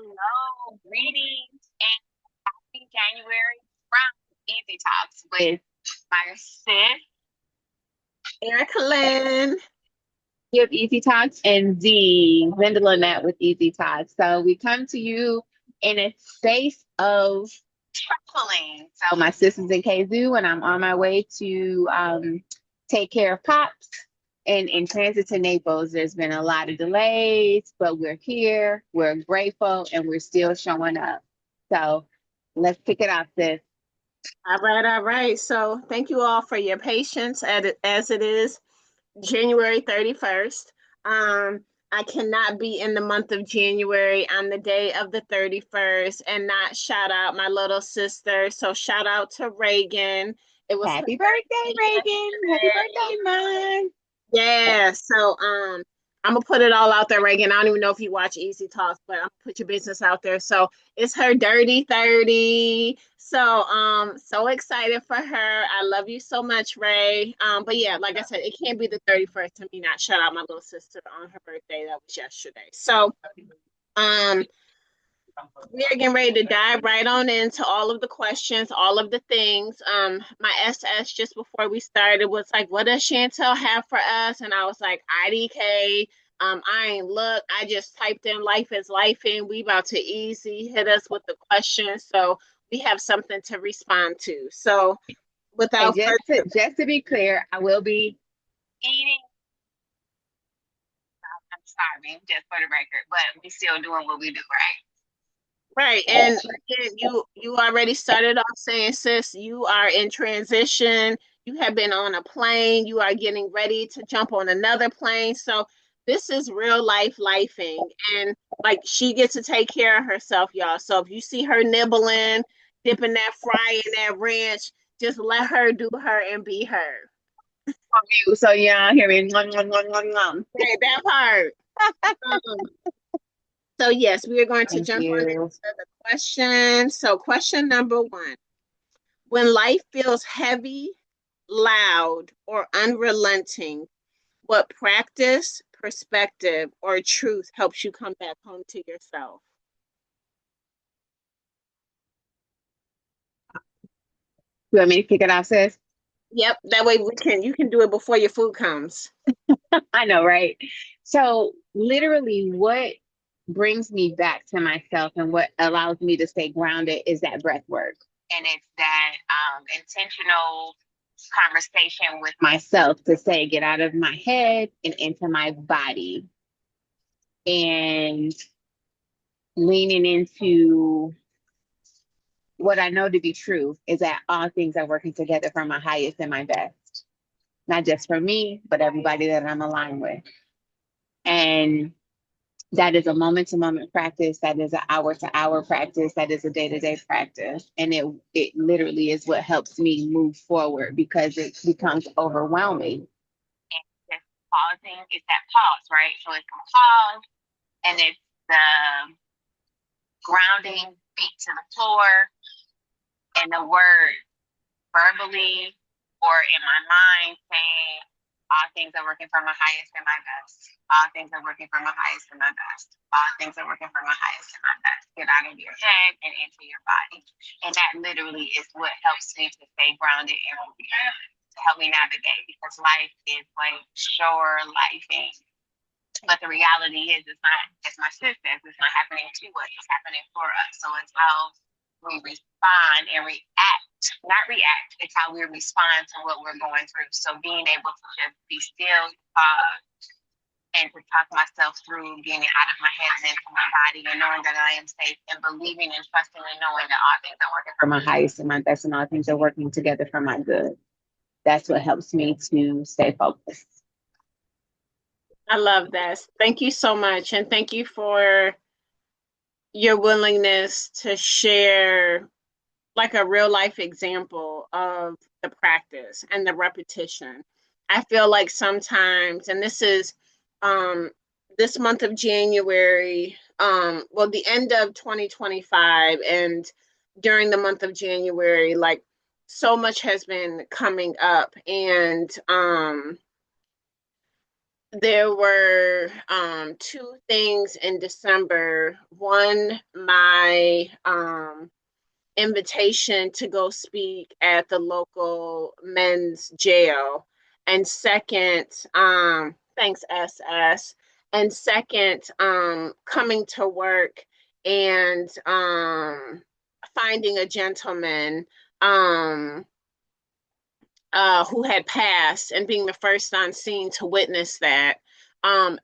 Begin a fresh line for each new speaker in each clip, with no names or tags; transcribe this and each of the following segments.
Hello, greetings, and happy January from Easy Talks with my sis,
Erika Lynn.
with Easy Talks, and Z, Zendalannette with Easy Talks. So we come to you in a space of traveling. So my sister's in KZoo, and I'm on my way to take care of Pops. And in transit to Naples, there's been a lot of delays, but we're here, we're grateful, and we're still showing up. So let's kick it off, sis.
All right, all right. So thank you all for your patience as it is January 31st. I cannot be in the month of January on the day of the 31st and not shout out my little sister. So shout out to Reagan. It was her
Happy birthday,
birthday
Reagan. Happy
yesterday.
birthday, Mom.
Yeah, so I'm gonna put it all out there, Reagan. I don't even know if you watch Easy Talks, but I'm gonna put your business out there. So it's her dirty 30. So so excited for her. I love you so much, Ray. But yeah, like I said, it can't be the 31st to me not shout out my little sister on her birthday. That was yesterday. So um we are getting ready to dive right on into all of the questions, all of the things. My SS just before we started was like, "What does Chantel have for us?" And I was like, "IDK." I ain't look. I just typed in "life is life," and we about to easy hit us with the questions, so we have something to respond to. So
And
without further,
just to be clear, I will be eating. I'm starving, just for the record, but we still doing what we do, right?
right, and again, you already started off saying, sis, you are in transition. You have been on a plane. You are getting ready to jump on another plane. So this is real life lifing, and like she gets to take care of herself, y'all. So if you see her nibbling, dipping that fry in that ranch, just let her do her and be her.
From you, so yeah, hear me. Nom, nom, nom, nom, nom.
Right, that part. Um, so yes, we are going to
Thank
jump on into
you.
the question. So question number one. When life feels heavy, loud, or unrelenting, what practice, perspective, or truth helps you come back home to yourself?
You want me to kick it off, sis?
Yep, that way you can do it before your food comes.
I know, right? So, literally, what brings me back to myself and what allows me to stay grounded is that breath work. And it's that intentional conversation with myself to say, get out of my head and into my body. And leaning into what I know to be true is that all things are working together for my highest and my best, not just for me, but everybody that I'm aligned with. And that is a moment to moment practice. That is an hour to hour practice. That is a day to day practice. And it literally is what helps me move forward because it becomes overwhelming. And just pausing is that pause, right? So it's a pause and it's the grounding feet to the floor and the word verbally or in my mind saying, all things are working for my highest and my best. All things are working for my highest and my best. All things are working for my highest and my best. Get out of your head and into your body. And that literally is what helps me to stay grounded and to help me navigate because life is like sure lifing. But the reality is, it's not, as my sister says, it's not happening to us, it's happening for us. So it's how we respond and react, not react, it's how we respond to what we're going through. So being able to just be still and to talk myself through getting it out of my head and into my body and knowing that I am safe and believing and trusting and knowing that all things are working for my highest and my best and all things are working together for my good. That's what helps me to stay focused.
I love that. Thank you so much. And thank you for your willingness to share like a real life example of the practice and the repetition. I feel like sometimes, and this is um, this month of January, well, the end of 2025, and during the month of January, like so much has been coming up, and There were two things in December. One, my invitation to go speak at the local men's jail. And second, thanks SS. And second, coming to work and finding a gentleman um who had passed and being the first on scene to witness that.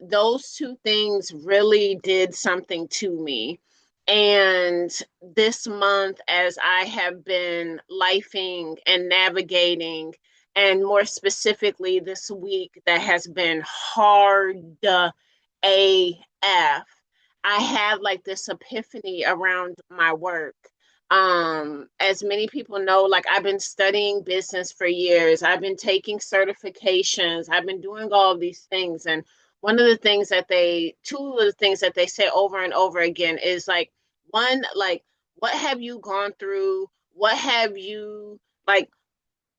Those two things really did something to me. And this month, as I have been lifing and navigating, and more specifically this week that has been hard AF, I had like this epiphany around my work. As many people know, like I've been studying business for years. I've been taking certifications. I've been doing all of these things. And two of the things that they say over and over again is like, one, like, what have you gone through? What have you, like,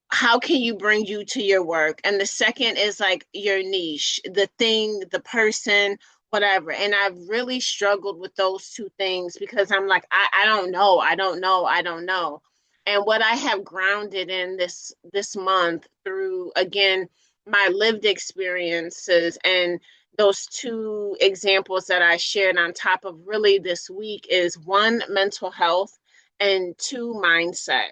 how can you bring you to your work? And the second is like your niche, the thing, the person, whatever. And I've really struggled with those two things because I'm like, I don't know, I don't know, I don't know. And what I have grounded in this month through again my lived experiences and those two examples that I shared on top of really this week is one, mental health, and two, mindset.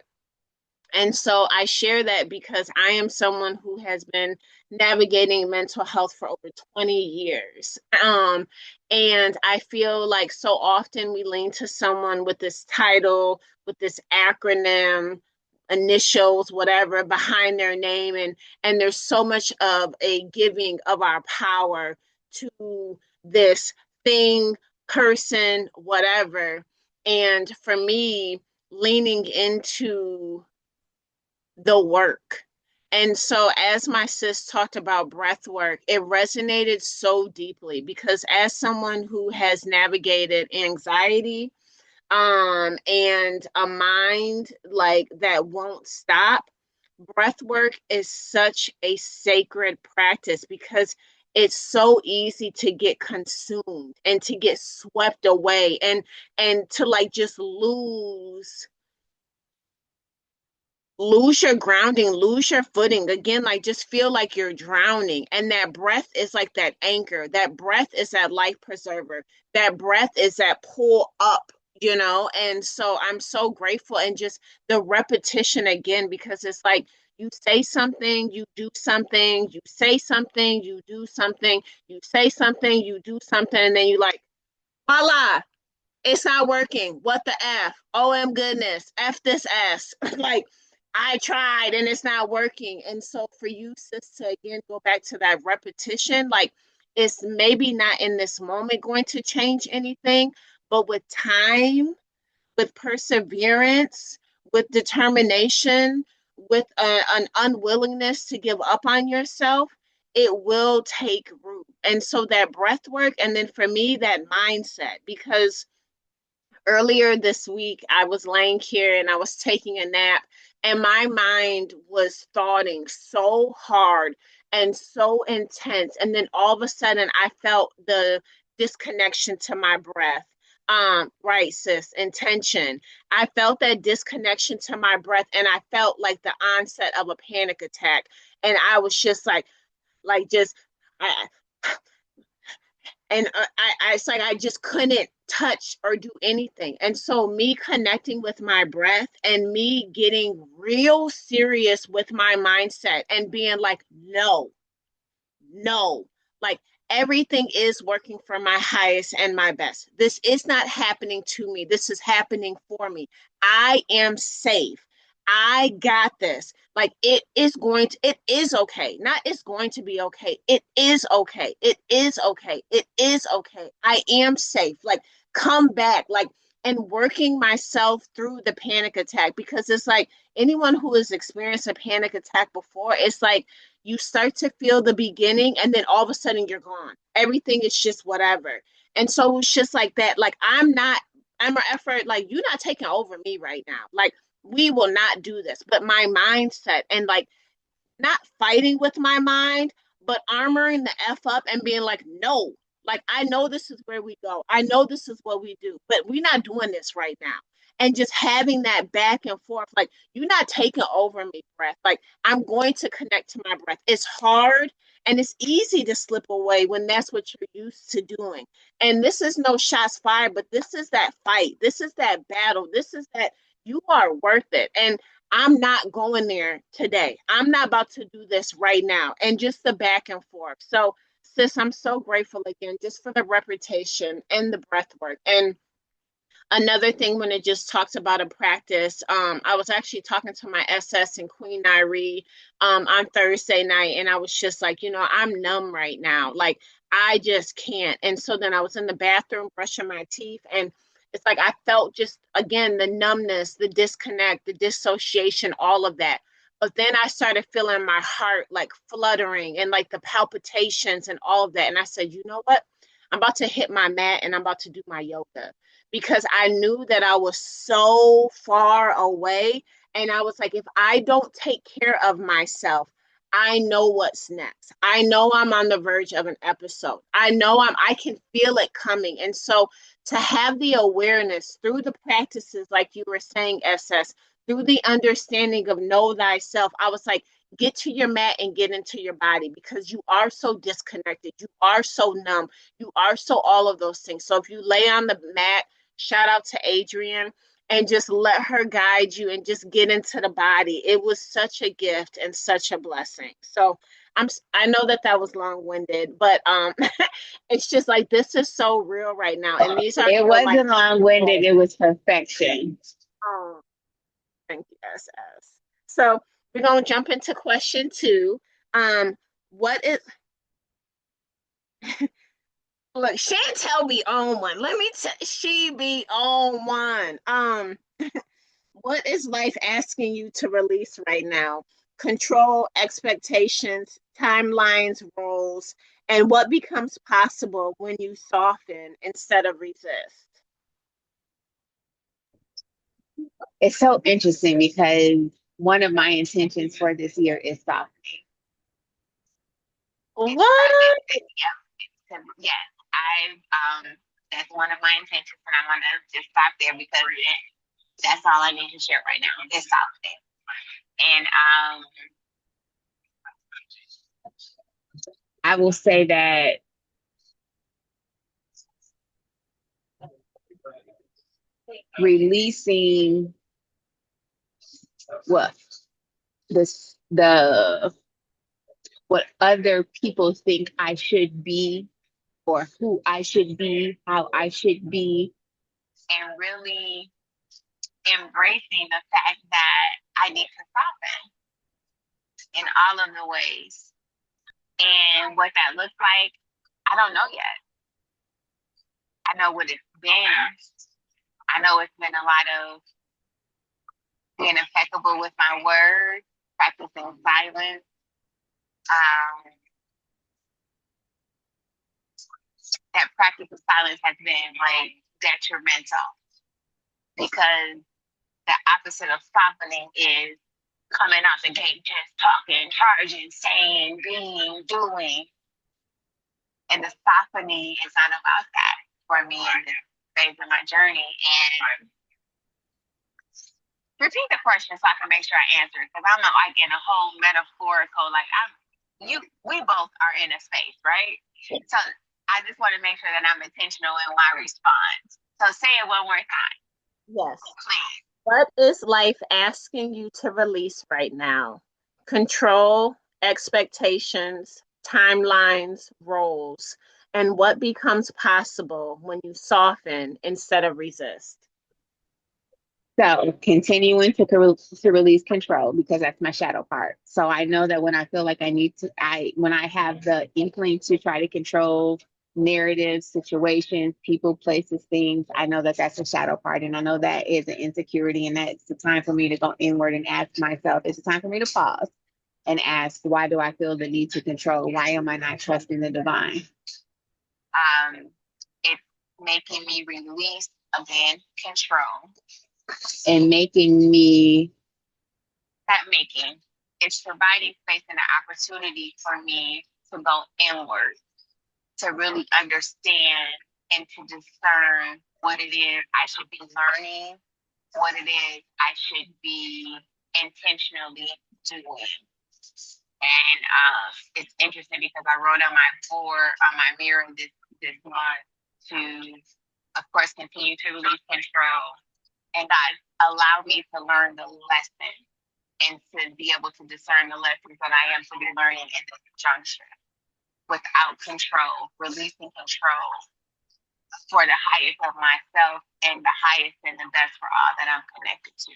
And so I share that because I am someone who has been navigating mental health for over 20 years. And I feel like so often we lean to someone with this title, with this acronym, initials, whatever, behind their name. And there's so much of a giving of our power to this thing, person, whatever. And for me, leaning into the work. And so, as my sis talked about breath work, it resonated so deeply because, as someone who has navigated anxiety, and a mind like that won't stop, breath work is such a sacred practice because it's so easy to get consumed and to get swept away and to like just lose your grounding, lose your footing. Again, like just feel like you're drowning. And that breath is like that anchor. That breath is that life preserver. That breath is that pull up, you know? And so I'm so grateful and just the repetition again, because it's like you say something, you do something, you say something, you do something, you say something, you do something, and then you like, voila, it's not working. What the F? OM goodness. F this S. Like I tried and it's not working. And so for you, sis, to again go back to that repetition, like it's maybe not in this moment going to change anything, but with time, with perseverance, with determination, with an unwillingness to give up on yourself, it will take root. And so that breath work, and then for me, that mindset, because earlier this week, I was laying here and I was taking a nap, and my mind was thoughting so hard and so intense. And then all of a sudden, I felt the disconnection to my breath. Right, sis, intention. I felt that disconnection to my breath, and I felt like the onset of a panic attack. And I was just like, just, I, and it's like I just couldn't touch or do anything. And so me connecting with my breath and me getting real serious with my mindset and being like, no, no, like everything is working for my highest and my best. This is not happening to me. This is happening for me. I am safe. I got this. Like it is okay. Not it's going to be okay. It is okay. It is okay. It is okay. I am safe. Like come back. Like, and working myself through the panic attack because it's like anyone who has experienced a panic attack before, it's like you start to feel the beginning and then all of a sudden you're gone. Everything is just whatever. And so it's just like that. Like I'm an effort, like you're not taking over me right now. Like we will not do this. But my mindset and like not fighting with my mind, but armoring the F up and being like, no, like, I know this is where we go. I know this is what we do, but we're not doing this right now. And just having that back and forth, like, you're not taking over me, breath. Like, I'm going to connect to my breath. It's hard and it's easy to slip away when that's what you're used to doing. And this is no shots fired, but this is that fight. This is that battle. This is that you are worth it. And I'm not going there today. I'm not about to do this right now. And just the back and forth. So, sis, I'm so grateful again just for the reputation and the breath work. And another thing, when it just talks about a practice, I was actually talking to my SS and Queen Nairi on Thursday night, and I was just like, I'm numb right now. Like, I just can't. And so then I was in the bathroom brushing my teeth, and it's like I felt just, again, the numbness, the disconnect, the dissociation, all of that. But then I started feeling my heart like fluttering and like the palpitations and all of that. And I said, you know what? I'm about to hit my mat and I'm about to do my yoga, because I knew that I was so far away. And I was like, if I don't take care of myself, I know what's next. I know I'm on the verge of an episode. I know I can feel it coming. And so to have the awareness through the practices, like you were saying, SS, through the understanding of know thyself, I was like, get to your mat and get into your body, because you are so disconnected. You are so numb. You are so all of those things. So if you lay on the mat, shout out to Adrienne, and just let her guide you and just get into the body. It was such a gift and such a blessing. So I know that was long-winded, but it's just like, this is so real right now, and these are
It
real life.
wasn't long-winded, it was perfection.
Oh, thank you, SS. So we're gonna jump into question 2. What is Look, Chantel be on one. She be on one. What is life asking you to release right now? Control, expectations, timelines, roles, and what becomes possible when you soften instead of resist?
It's so interesting because one of my intentions for this year is softening.
What?
Yes, that's one of my intentions, and I'm gonna just stop there because that's all I need to share right now. Is softening, and I will say that releasing what the what other people think I should be, or who I should be, how I should be, and really embracing the fact that I need to soften in all of the ways. And what that looks like, I don't know yet. I know what it's been. I know it's been a lot of being impeccable with my words, practicing silence. That practice of silence has been like detrimental, because the opposite of softening is coming out the gate just talking, charging, saying, being, doing. And the softening is not about that for me in this phase of my journey. And repeat the question so I can make sure I answer it, because I'm not like in a whole metaphorical, like we both are in a space, right? So I just want to make sure that I'm intentional in my response. So say it one more time.
Yes.
Please.
What is life asking you to release right now? Control, expectations, timelines, roles, and what becomes possible when you soften instead of resist?
So continuing to release control, because that's my shadow part. So I know that when I feel like when I have the inkling to try to control narratives, situations, people, places, things, I know that that's a shadow part. And I know that is an insecurity. And that's the time for me to go inward and ask myself, it's a time for me to pause and ask, why do I feel the need to control? Why am I not trusting the divine? It's making me release, again, control, and it's providing space and an opportunity for me to go inward, to really understand and to discern what it is I should be learning, what it is I should be intentionally doing. And it's interesting because I wrote on my board, on my mirror this month to, of course, continue to release control. And God allowed me to learn the lesson and to be able to discern the lessons that I am to be learning in this juncture without control, releasing control for the highest of myself and the highest and the best for all that I'm connected to.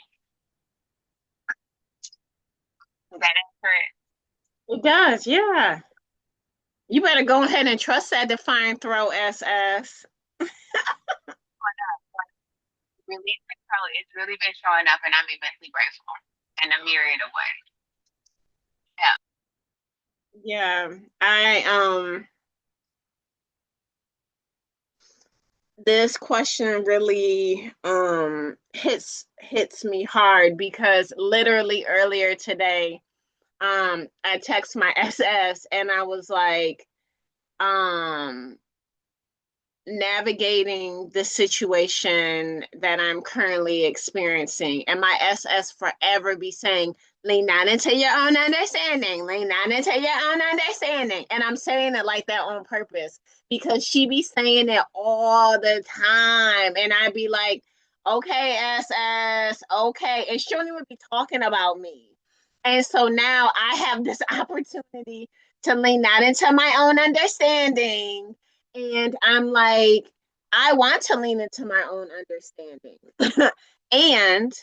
Is that accurate?
It does, yeah. You better go ahead and trust that divine throw, SS.
Release control it's really been showing up, and I'm immensely grateful in a myriad of ways. Yeah.
Yeah, I this question really hits me hard because literally earlier today I text my SS and I was like um navigating the situation that I'm currently experiencing. And my SS forever be saying, lean not into your own understanding, lean not into your own understanding. And I'm saying it like that on purpose because she be saying it all the time. And I'd be like, okay, SS, okay. And she don't even be talking about me. And so now I have this opportunity to lean not into my own understanding, and I'm like, I want to lean into my own understanding. And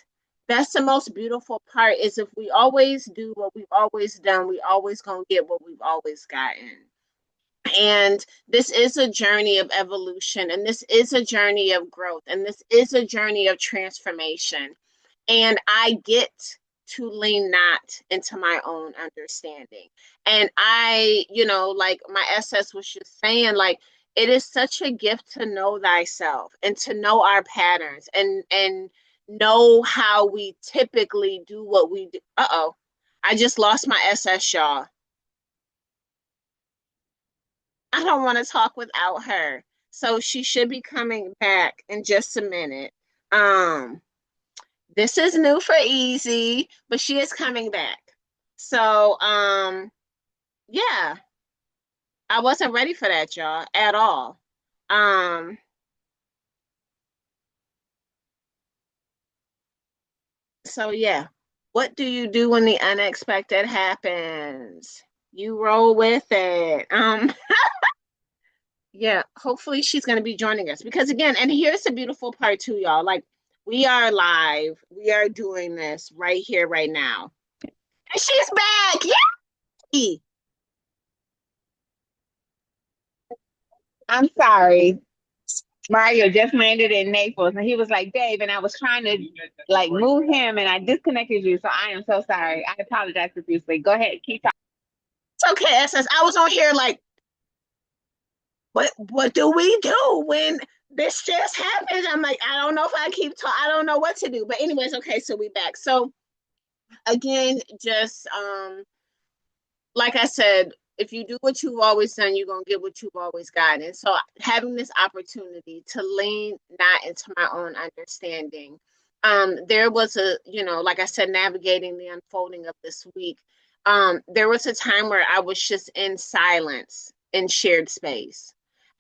that's the most beautiful part is if we always do what we've always done, we always gonna get what we've always gotten. And this is a journey of evolution, and this is a journey of growth, and this is a journey of transformation. And I get to lean not into my own understanding. And like my SS was just saying, like, it is such a gift to know thyself and to know our patterns and know how we typically do what we do. Uh-oh. I just lost my SS, y'all. I don't want to talk without her. So she should be coming back in just a minute. Um, this is new for Easy, but she is coming back. So, yeah, I wasn't ready for that, y'all, at all. Um, so yeah, what do you do when the unexpected happens? You roll with it. Yeah, hopefully she's going to be joining us because again, and here's the beautiful part too, y'all. Like we are live, we are doing this right here, right now, and she's back. Yay!
I'm sorry. Mario just landed in Naples and he was like, Dave, and I was trying to like move him and I disconnected you. So I am so sorry. I apologize profusely. Go ahead, keep talking.
It's okay, SS. I was on here like, what do we do when this just happens? I'm like, I don't know if I keep talking. I don't know what to do. But anyways, okay, so we back. So again, just like I said, if you do what you've always done, you're gonna get what you've always gotten. And so having this opportunity to lean not into my own understanding, there was like I said, navigating the unfolding of this week. There was a time where I was just in silence in shared space.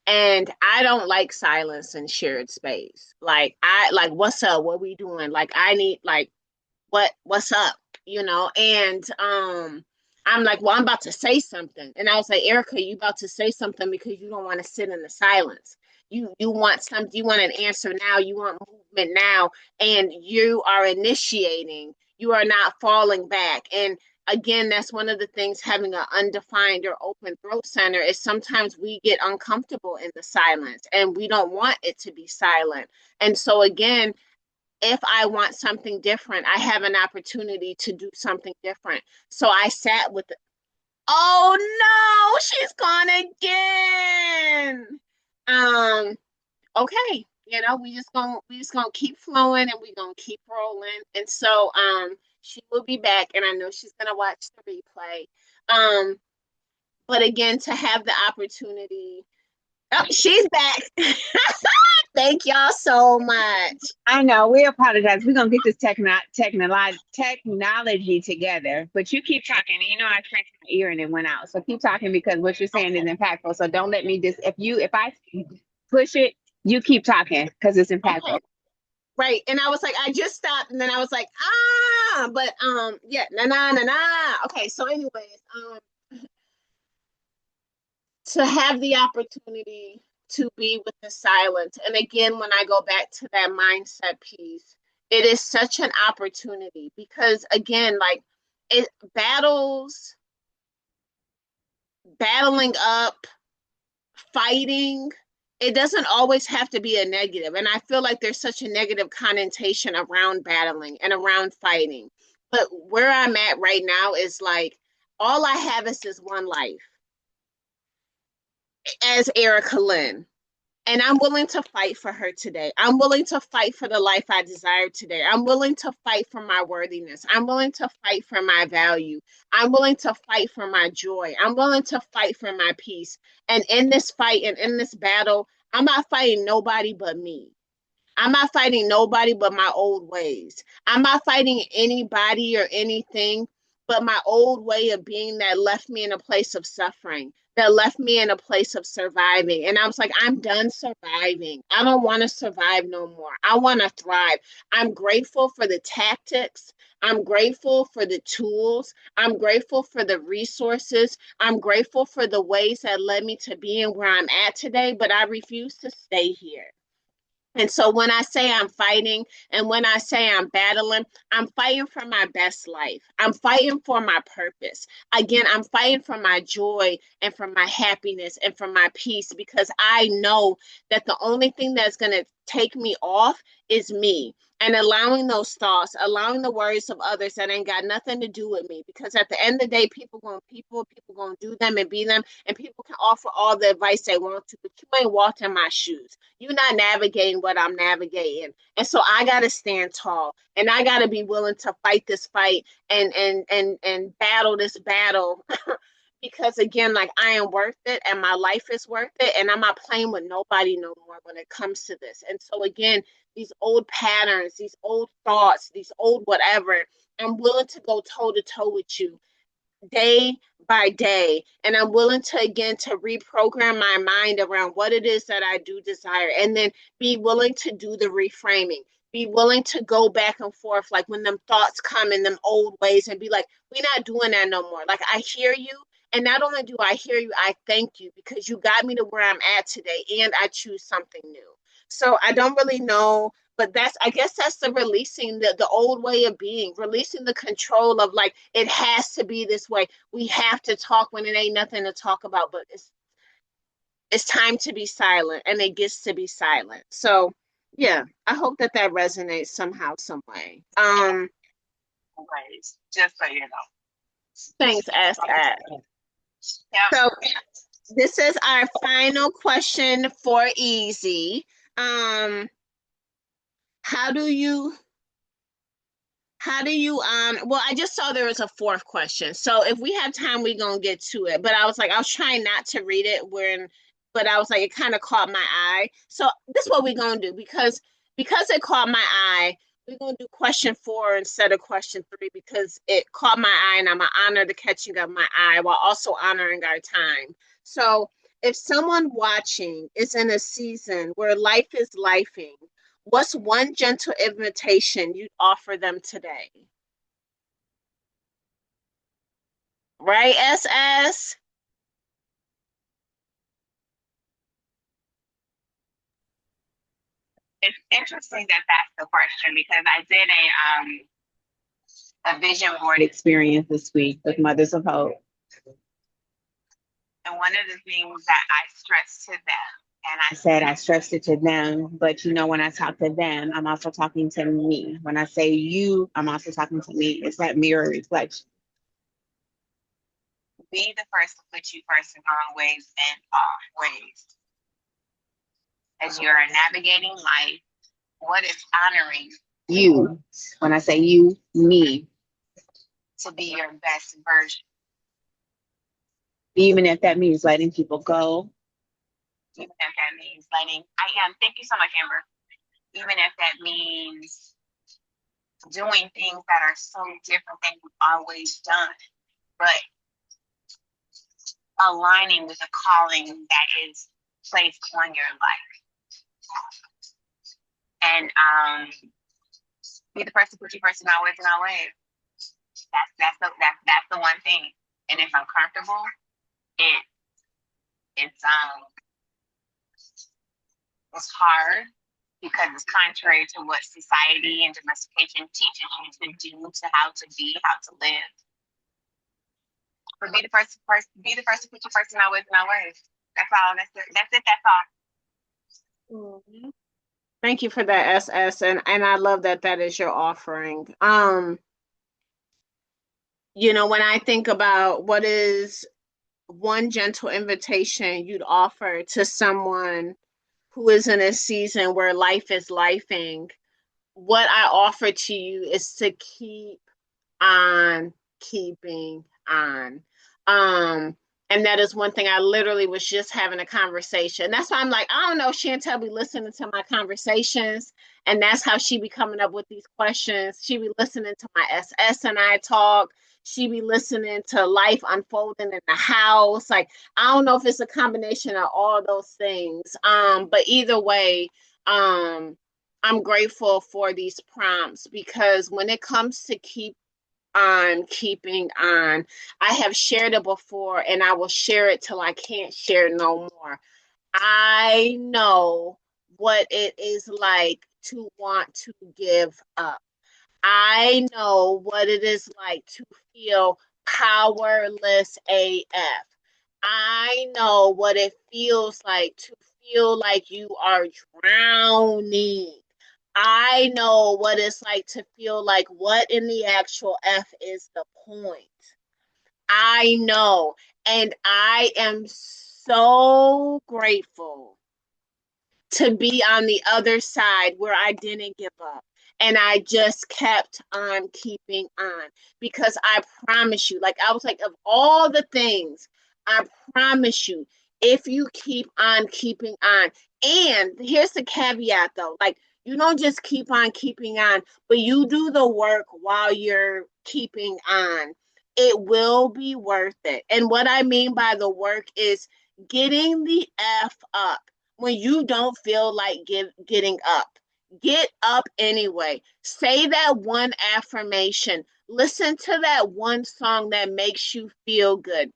And I don't like silence in shared space. Like I like, what's up? What we doing? Like I need like what's up, and I'm like, well, I'm about to say something, and I was like, Erika, you about to say something because you don't want to sit in the silence. You want something, you want an answer now, you want movement now, and you are initiating, you are not falling back. And again, that's one of the things having an undefined or open throat center is sometimes we get uncomfortable in the silence and we don't want it to be silent. And so again, if I want something different, I have an opportunity to do something different. So I sat with it. Oh no, she's gone again. Um, okay, we just gonna keep flowing and we gonna keep rolling. And so she will be back and I know she's gonna watch the replay. Um, But again, to have the opportunity. Oh, she's back. Thank y'all so much.
I know. We apologize. We're gonna get this technology together. But you keep talking. You know, I scratched my ear and it went out. So keep talking because what you're saying is impactful. So don't let me just if I push it, you keep talking because it's
Okay.
impactful.
Right. And I was like, I just stopped and then I was like, but yeah, Okay, so anyways, to have the opportunity to be with the silence. And again, when I go back to that mindset piece, it is such an opportunity because again, like it battling up, fighting, it doesn't always have to be a negative. And I feel like there's such a negative connotation around battling and around fighting. But where I'm at right now is like all I have is this one life as Erica Lynn. And I'm willing to fight for her today. I'm willing to fight for the life I desire today. I'm willing to fight for my worthiness. I'm willing to fight for my value. I'm willing to fight for my joy. I'm willing to fight for my peace. And in this fight and in this battle, I'm not fighting nobody but me. I'm not fighting nobody but my old ways. I'm not fighting anybody or anything but my old way of being that left me in a place of suffering, that left me in a place of surviving. And I was like, I'm done surviving. I don't want to survive no more. I want to thrive. I'm grateful for the tactics. I'm grateful for the tools. I'm grateful for the resources. I'm grateful for the ways that led me to being where I'm at today, but I refuse to stay here. And so when I say I'm fighting and when I say I'm fighting for my best life. I'm fighting for my purpose. Again, I'm fighting for my joy and for my happiness and for my peace because I know that the only thing that's going to take me off is me. And allowing those thoughts, allowing the worries of others that ain't got nothing to do with me. Because at the end of the day, people gonna do them and be them, and people can offer all the advice they want to, but you ain't walked in my shoes. You're not navigating what I'm navigating. And so I gotta stand tall and I gotta be willing to fight this fight and battle this battle because again, like I am worth it and my life is worth it. And I'm not playing with nobody no more when it comes to this. And so again, these old patterns, these old thoughts, these old whatever, I'm willing to go toe to toe with you day by day, and I'm willing to again to reprogram my mind around what it is that I do desire, and then be willing to do the reframing, be willing to go back and forth like when them thoughts come in them old ways and be like, we're not doing that no more. Like I hear you, and not only do I hear you, I thank you because you got me to where I'm at today, and I choose something new. So I don't really know, but that's, I guess that's the releasing the old way of being, releasing the control of like it has to be this way, we have to talk when it ain't nothing to talk about, but it's time to be silent and it gets to be silent. So yeah, I hope that that resonates somehow some way.
Ways, just so you know.
Thanks, SS.
Yeah.
So this is our final question for easy. um how do you well, I just saw there was a fourth question. So if we have time, we're gonna get to it. But I was trying not to read it when, but I was like, it kind of caught my eye. So this is what we're gonna do because it caught my eye. We're gonna do question four instead of question three because it caught my eye and I'm gonna honor the catching of my eye while also honoring our time. So if someone watching is in a season where life is lifing, what's one gentle invitation you'd offer them today? Right, SS?
It's interesting that that's the question because I did a vision board experience this week with Mothers of Hope. And one of the things that I stressed to them, and I said I stressed it to them, but you know, when I talk to them, I'm also talking to me. When I say you, I'm also talking to me. It's that mirror reflection. Be the first to put you first in all ways and all ways. As you're navigating life, what is honoring you? When I say you, me, to be your best version. even if that means letting people go, even if that means thank you so much, Amber. Even if that means doing things that are so different than you've always done, but aligning with the calling that is placed on your life. And be the person, put you first in our words and our ways. That's the one thing. And if I'm comfortable, it's hard because it's contrary to what society and domestication teaches you to do, to how to be, how to live. But be the first to put you first in our words and our ways. That's all. That's all.
Mhm. Thank you for that, SS, and I love that that is your offering. When I think about what is one gentle invitation you'd offer to someone who is in a season where life is lifing, what I offer to you is to keep on keeping on. And that is one thing I literally was just having a conversation. That's why I'm like, I don't know, Chantel be listening to my conversations, and that's how she be coming up with these questions. She be listening to my SS and I talk. She be listening to life unfolding in the house. Like, I don't know if it's a combination of all those things. But either way, I'm grateful for these prompts because when it comes to keeping on, I have shared it before and I will share it till I can't share no more. I know what it is like to want to give up. I know what it is like to feel powerless AF. I know what it feels like to feel like you are drowning. I know what it's like to feel like, what in the actual F is the point? I know. And I am so grateful to be on the other side where I didn't give up. And I just kept on keeping on because I promise you, like I was like, of all the things, I promise you, if you keep on keeping on, and here's the caveat though, like you don't just keep on keeping on, but you do the work while you're keeping on. It will be worth it. And what I mean by the work is getting the F up when you don't feel like getting up. Get up anyway. Say that one affirmation. Listen to that one song that makes you feel good.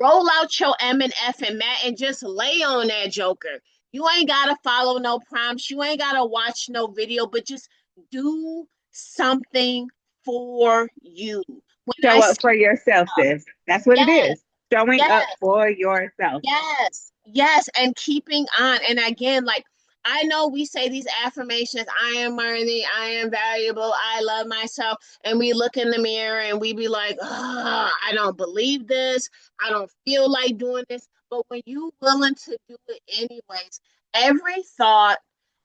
Roll out your M and F and mat and just lay on that joker. You ain't gotta follow no prompts. You ain't gotta watch no video, but just do something for you. When I
Show
say
up for yourself, sis. That's what it
yes,
is. Showing
yes,
up for yourself.
yes, yes, and keeping on. And again, like I know we say these affirmations, I am worthy, I am valuable, I love myself, and we look in the mirror and we be like, oh, I don't believe this, I don't feel like doing this. But when you willing to do it anyways, every thought,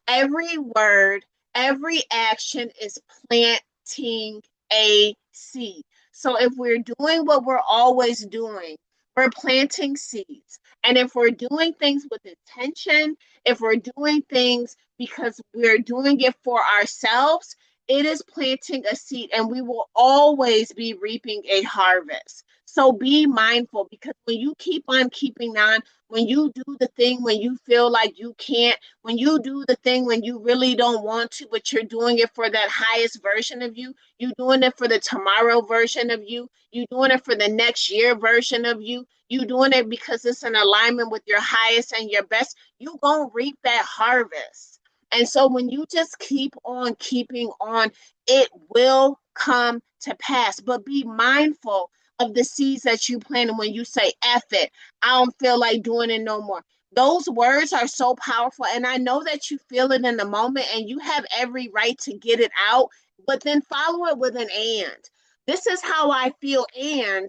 every word, every action is planting a seed. So if we're doing what we're always doing, we're planting seeds. And if we're doing things with intention, if we're doing things because we're doing it for ourselves, it is planting a seed and we will always be reaping a harvest. So be mindful because when you keep on keeping on, when you do the thing when you feel like you can't, when you do the thing when you really don't want to, but you're doing it for that highest version of you, you're doing it for the tomorrow version of you, you're doing it for the next year version of you, you doing it because it's in alignment with your highest and your best, you gonna reap that harvest. And so when you just keep on keeping on, it will come to pass. But be mindful of the seeds that you plant. And when you say F it, I don't feel like doing it no more. Those words are so powerful. And I know that you feel it in the moment and you have every right to get it out, but then follow it with an and. This is how I feel, and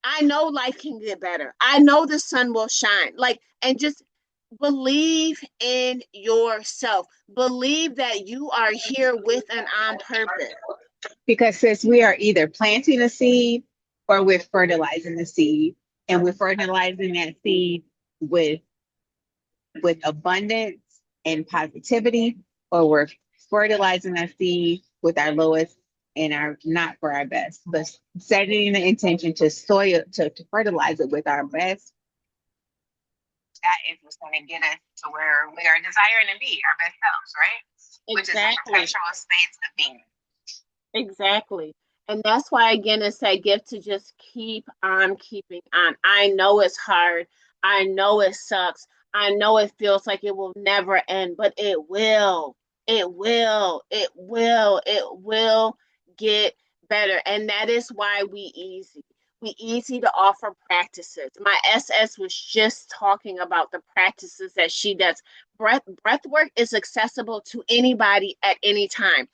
I know life can get better. I know the sun will shine. Like, and just believe in yourself. Believe that you are here with and on purpose.
Because sis, we are either planting a seed or we're fertilizing the seed. and we're fertilizing that seed with abundance and positivity, or we're fertilizing that seed with our lowest and our not for our best, but setting the intention to soil to fertilize it with our best. That is what's going to get us to where we are desiring to be, our best selves, right? Which is a
Exactly.
perpetual state of being.
Exactly. And that's why, again, it's that gift to just keep on keeping on. I know it's hard. I know it sucks. I know it feels like it will never end, but it will. It will. It will. It will get better. And that is why we easy. We easy to offer practices. My SS was just talking about the practices that she does. Breath work is accessible to anybody at any time.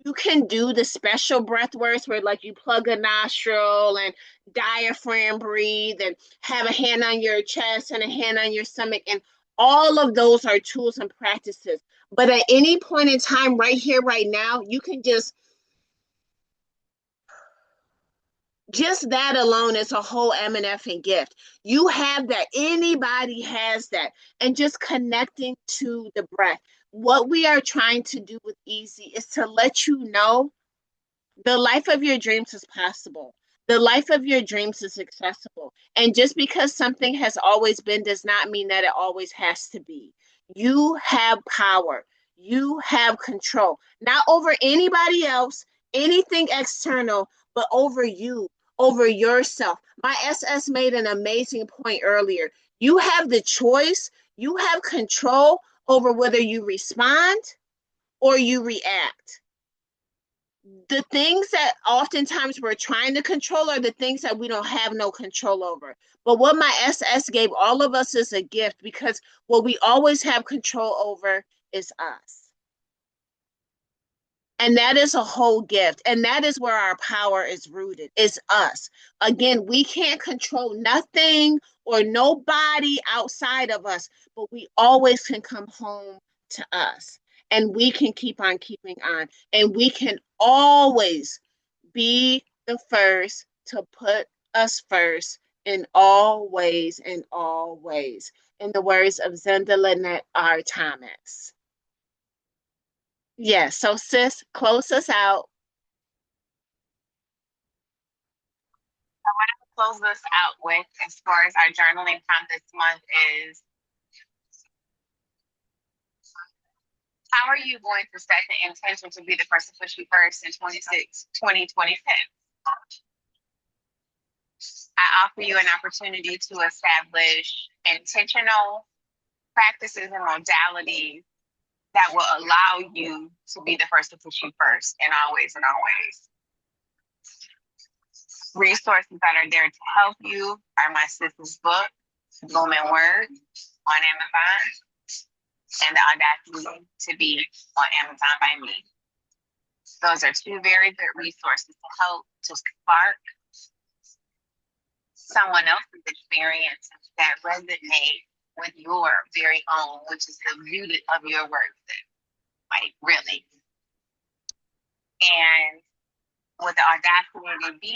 You can do the special breath works where like you plug a nostril and diaphragm breathe and have a hand on your chest and a hand on your stomach, and all of those are tools and practices. But at any point in time, right here, right now, you can just that alone is a whole MNF gift. You have that. Anybody has that. And just connecting to the breath. What we are trying to do with Easy is to let you know the life of your dreams is possible. The life of your dreams is accessible. And just because something has always been does not mean that it always has to be. You have power. You have control, not over anybody else, anything external, but over you, over yourself. My SS made an amazing point earlier. You have the choice, you have control over whether you respond or you react. The things that oftentimes we're trying to control are the things that we don't have no control over. But what my SS gave all of us is a gift, because what we always have control over is us. And that is a whole gift. And that is where our power is rooted, is us. Again, we can't control nothing or nobody outside of us, but we always can come home to us. And we can keep on keeping on. And we can always be the first to put us first in all ways, in all ways. In the words of Zendalannette R. Thomas. Yes, so sis, close us out.
So what I would close this out with, as far as our journaling prompt this month, is how are you going to set the intention to be the person to push you first in 2026? I offer you an opportunity to establish intentional practices and modalities that will allow you to be the first to push you first in all ways and always. Resources that are there to help you are my sister's book, Bloom and Word, on Amazon, and The Audacity to Be on Amazon by me. Those are two very good resources to help to spark someone else's experiences that resonate with your very own, which is the beauty of your work, like really. And with the audacity to be,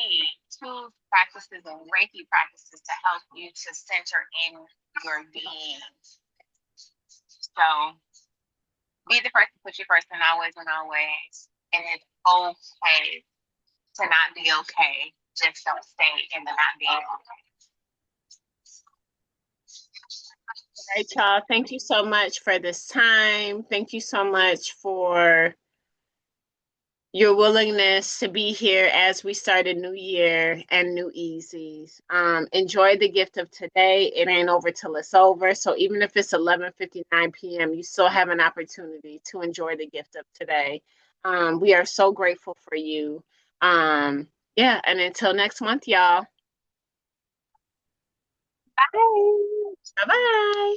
two practices and Reiki practices to help you to center in your being. So be the first to put you first in always and always. And it's okay to not be okay. Just don't stay in the not being okay.
All right, y'all. Thank you so much for this time. Thank you so much for your willingness to be here as we start a new year and new easies. Enjoy the gift of today. It ain't over till it's over. So even if it's 11:59 p.m., you still have an opportunity to enjoy the gift of today. We are so grateful for you. Yeah, and until next month, y'all.
Bye.
Bye-bye.